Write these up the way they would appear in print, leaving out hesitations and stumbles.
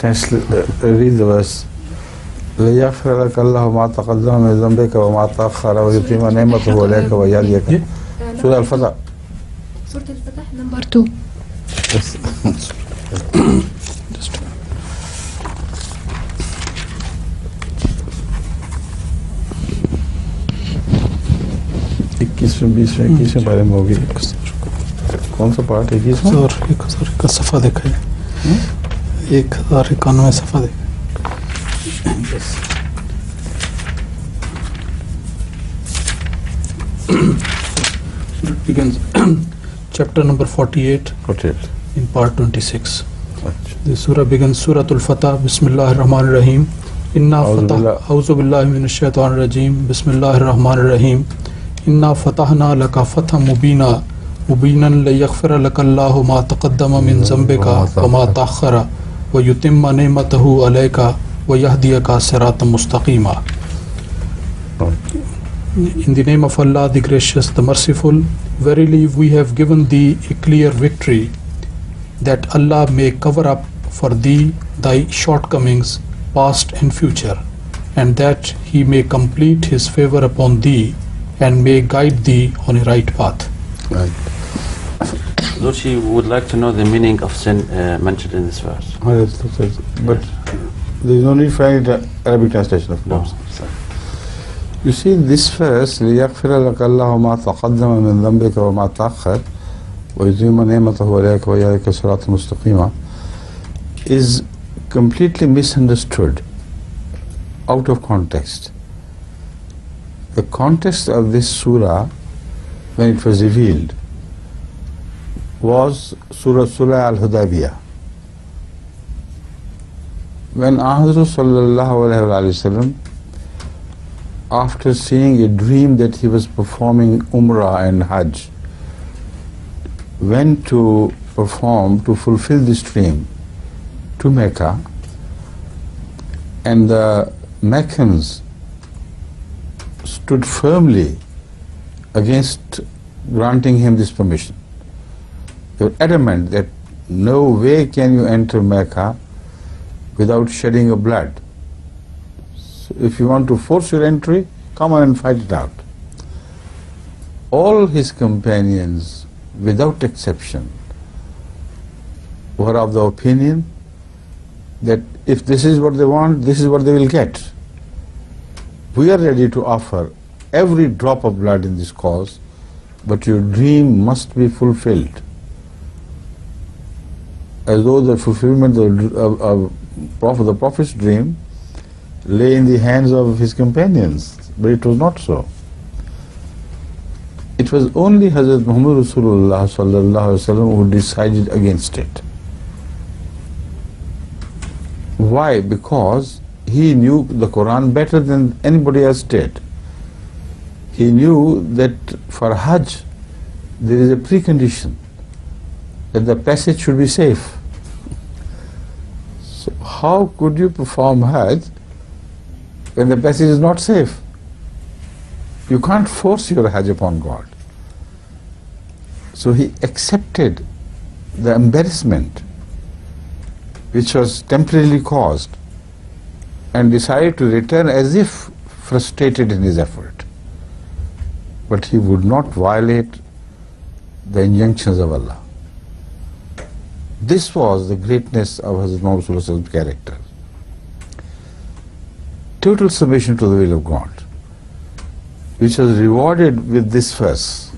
Read the verse. لِيَغْفِرَ لَكَ اللَّهُ مَا تَقَدَّمَ مِنْ ذَنْبِكَ وَمَا تَأَخَّرَ وَيُتِمَّ نِعْمَتَهُ عَلَيْكَ وَيَهْدِيَكَ. Surah Al-Fatah. Surah Al-Fatah number 2. Yes. इक्कीसवें 20वें 21वें पारे में होगी. कौन सा पार्ट है? 1091 सफ़ा देखा है. 1091 सफ़ा देखा. It begins chapter number 48 in part 26. The surah begins Suratul Fatah. Bismillahir Rahmanir Rahim. Inna fatah A'udhu billahi minash shaitanir rajim. Bismillahir Rahmanir Rahim. Inna fatahna laka fathan mubinan liyaghfira laka Allahu ma taqaddama min dhanbika wa ma ta'akhkhara wa yutimma ni'matahu alayka wa yahdiyaka siratan mustaqima. In the name of Allah, the Gracious, the Merciful, verily we have given thee a clear victory, that Allah may cover up for thee thy shortcomings, past and future, and that He may complete His favor upon thee and may guide thee on a right path. Right. Lucy would like to know the meaning of sin mentioned in this verse. But there is no need for any Arabic translation, of course. No. You see, this verse, لِيَغْفِرَ لَكَ اللَّهُ مَا تَقَدَّمَ مِنْ ذَنْبِكَ وَمَا تَأَخَّرَ وَيُتِمَّ نِعْمَتَهُ عَلَيْكَ وَيَهْدِيَكَ صِرَاطًا مُسْتَقِيمًا, is completely misunderstood, out of context. The context of this surah, when it was revealed, was Surah Al-Hudaybiyah. When Hazrat sallallahu alayhi wa sallam, after seeing a dream that he was performing Umrah and Hajj, went to fulfill this dream to Mecca, and the Meccans stood firmly against granting him this permission. They were adamant that no way can you enter Mecca without shedding of blood. So if you want to force your entry, come on and fight it out. All his companions, without exception, were of the opinion that if this is what they want, this is what they will get. We are ready to offer every drop of blood in this cause, but your dream must be fulfilled. As though the fulfillment of the Prophet's dream lay in the hands of his companions, but it was not so. It was only Hazrat Muhammad Rasulullah sallallahu alaihi wasallam who decided against it. Why? Because he knew the Quran better than anybody else did. He knew that for Hajj there is a precondition, that the passage should be safe. So how could you perform Hajj when the passage is not safe? You can't force your Hajj upon God. So he accepted the embarrassment which was temporarily caused and decided to return as if frustrated in his effort. But he would not violate the injunctions of Allah. This was the greatness of Hazrat Muhammad Sallallahu Alaihi Wasallam's character. Total submission to the will of God, which was rewarded with this verse.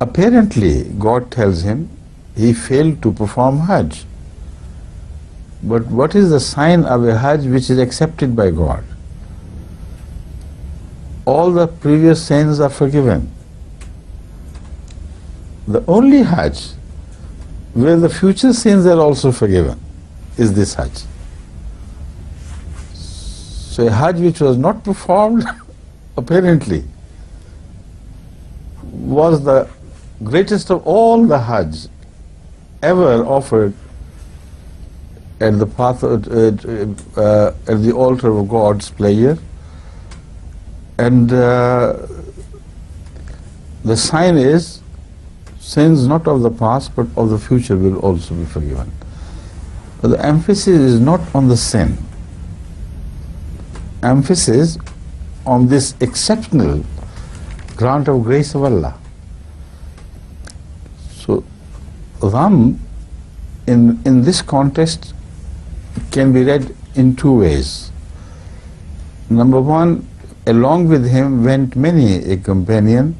Apparently, God tells him he failed to perform Hajj. But what is the sign of a Hajj which is accepted by God? All the previous sins are forgiven. The only Hajj where the future sins are also forgiven is this Hajj. So a Hajj which was not performed apparently was the greatest of all the Hajj ever offered at the path at the altar of God's pleasure, and the sign is sins not of the past but of the future will also be forgiven. But the emphasis is not on the sin. Emphasis on this exceptional grant of grace of Allah. So, Ram in this context can be read in two ways. Number one, along with him went many a companion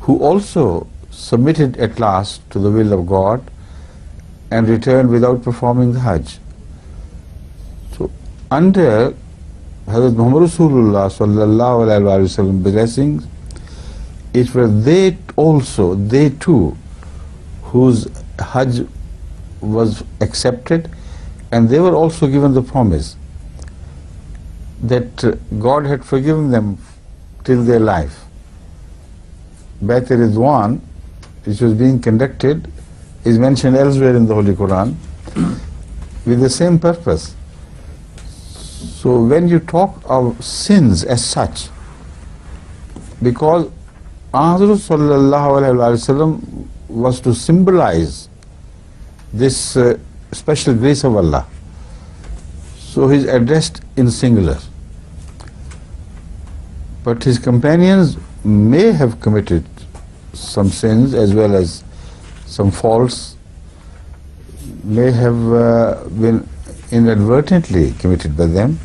who also submitted at last to the will of God and returned without performing the Hajj. So, under Hazrat Muhammad Rasulullah sallallahu alaihi wasallam blessings, it were they also, they too, whose Hajj was accepted, and they were also given the promise that God had forgiven them till their life. Bayt Ridwan, which was being conducted, is mentioned elsewhere in the Holy Quran with the same purpose. So when you talk of sins as such, because Hazrat sallallahu alaihi wasallam was to symbolize this special grace of Allah, so he is addressed in singular. But his companions may have committed some sins as well as some faults, may have been inadvertently committed by them.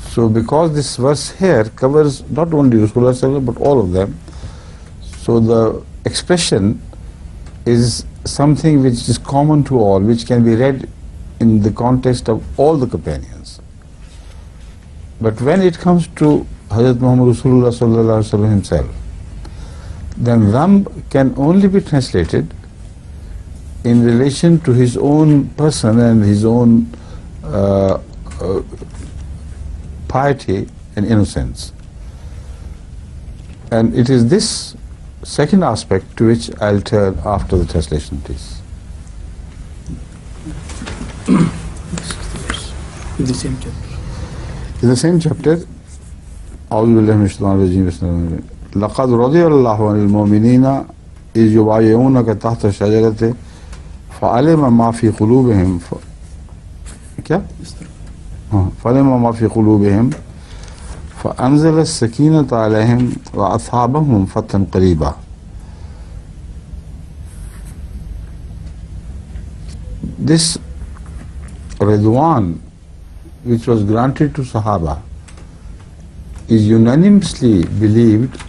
So because this verse here covers not only Rasulullah sallallahu but all of them, so the expression is something which is common to all, which can be read in the context of all the companions. But when it comes to Hazrat Muhammad Rasulullah sallallahu alaihi wasallam himself, then Dhanb can only be translated in relation to his own person and his own piety and innocence. And it is this second aspect to which I'll turn after the translation, please. In the same chapter. In the same chapter, أعوذ بالله من الشيطان الرجيم بسم الله الرحمن الرحيم لقد رضي الله عن المؤمنين إذ يبايعونك تحت الشجرة فعلم ما في قلوبهم فعلم ما في قلوبهم فأنزل السكينة عليهم وأصابهم فتحا قريبا. This Ridwan, which was granted to Sahaba, is unanimously believed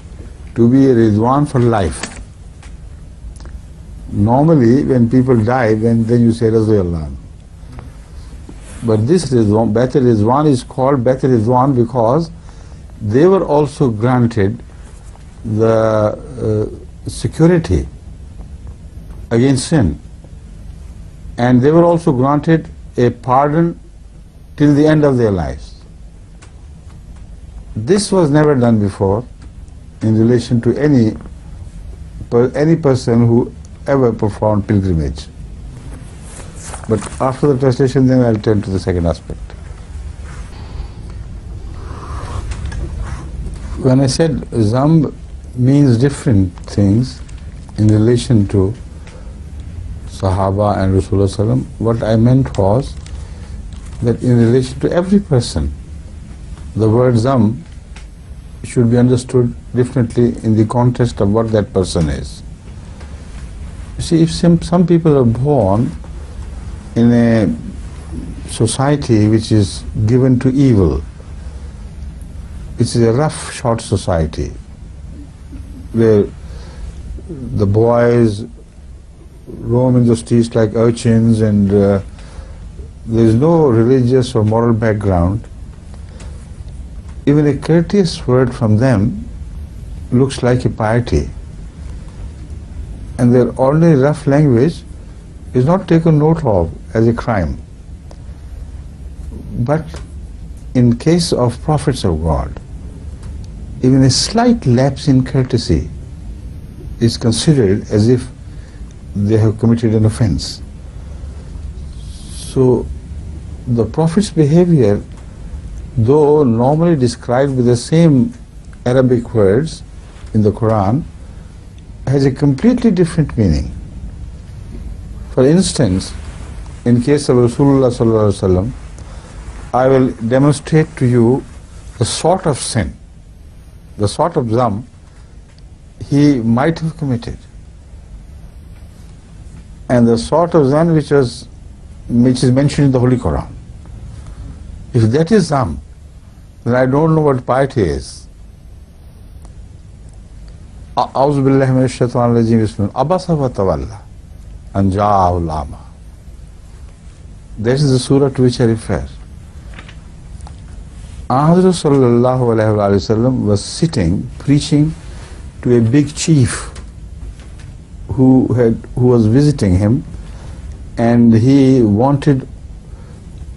to be a Ridwan for life. Normally, when people die, then you say Raziyallahu. But this Ridwan, Bayt Ridwan, is called Bayt Ridwan because they were also granted the security against sin, and they were also granted a pardon till the end of their lives. This was never done before in relation to any person who ever performed pilgrimage. But after the translation, then I'll turn to the second aspect. When I said Zamb means different things in relation to Sahaba and Rasulullah sallam, what I meant was that in relation to every person, the word Zamb should be understood differently in the context of what that person is. You see, if some people are born in a society which is given to evil, it's a rough, short society where the boys roam in the streets like urchins and there is no religious or moral background, even a courteous word from them looks like a piety, and their ordinary rough language is not taken note of as a crime. But in case of prophets of God, even a slight lapse in courtesy is considered as if they have committed an offense. So the Prophet's behavior, though normally described with the same Arabic words in the Quran, has a completely different meaning. For instance, in case of Rasulullah sallallahu alaihi wasallam, I will demonstrate to you the sort of sin, the sort of zamb he might have committed, and the sort of zamb which is mentioned in the Holy Quran. If that is zamb, then I don't know what piety is. A'udhu billahi minash shaitanir rajim, bismillah. Abasa wa tawalla an ja'ahu al-a'ma. That is the surah to which I refer. Hazrat sallallahu alaihi wasallam was sitting preaching to a big chief who was visiting him, and he wanted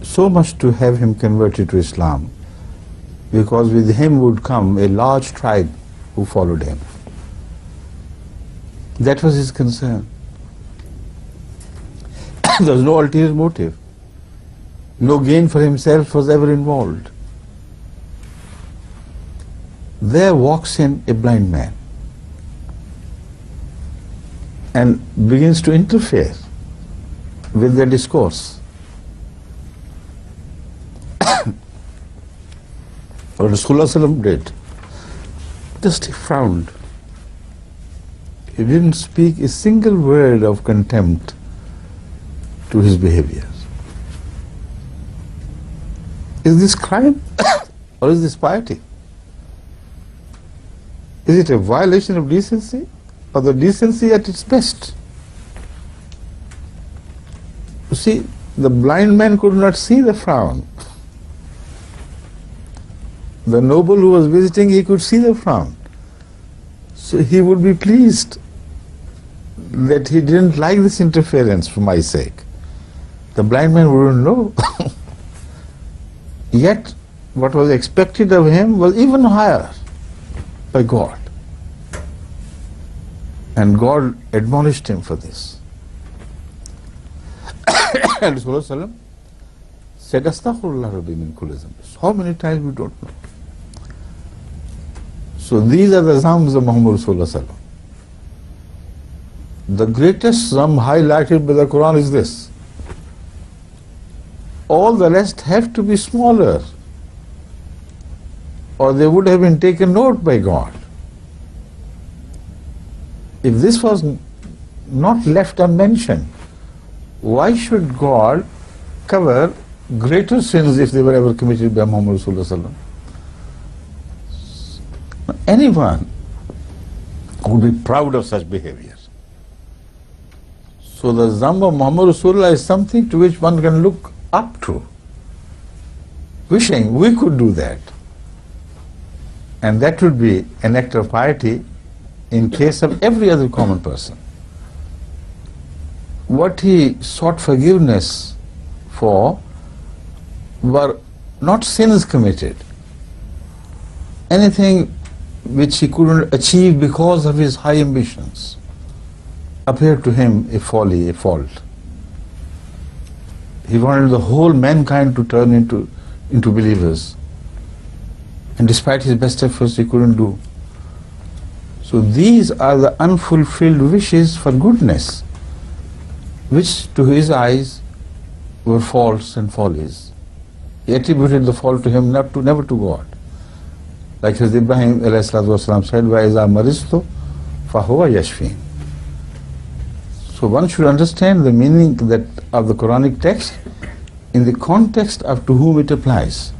so much to have him converted to Islam, because with him would come a large tribe who followed him. That was his concern. There was no ulterior motive. No gain for himself was ever involved. There walks in a blind man and begins to interfere with their discourse. What Rasulullah did, just he frowned. He didn't speak a single word of contempt to his behavior. Is this crime or is this piety? Is it a violation of decency or the decency at its best? You see, the blind man could not see the frown. The noble who was visiting, he could see the frown. So he would be pleased that he didn't like this interference for my sake. The blind man wouldn't know. Yet what was expected of him was even higher by God. And God admonished him for this. And Rasulullah said, Astaghfirullah Rabbi min kulli dhanb. How many times we don't know. So these are the zambs of Muhammad Rasulullah. The greatest zamb highlighted by the Quran is this. All the rest have to be smaller, or they would have been taken note by God. If this was not left unmentioned, why should God cover greater sins if they were ever committed by Muhammad Rasulullah? Anyone would be proud of such behavior. So the zamb of Muhammad Rasulullah is something to which one can look up to, wishing we could do that. And that would be an act of piety in case of every other common person. What he sought forgiveness for were not sins committed, anything which he couldn't achieve because of his high ambitions appeared to him a folly, a fault. He wanted the whole mankind to turn into believers, and despite his best efforts he couldn't do. So these are the unfulfilled wishes for goodness, which to his eyes were faults and follies. He attributed the fault to him, never to God. Like as Ibrahim ﷺ said, وَإِذَا مَرِضْتُ فَهُوَ يَشْفِينِ. So one should understand the meaning of the Quranic text in the context of to whom it applies.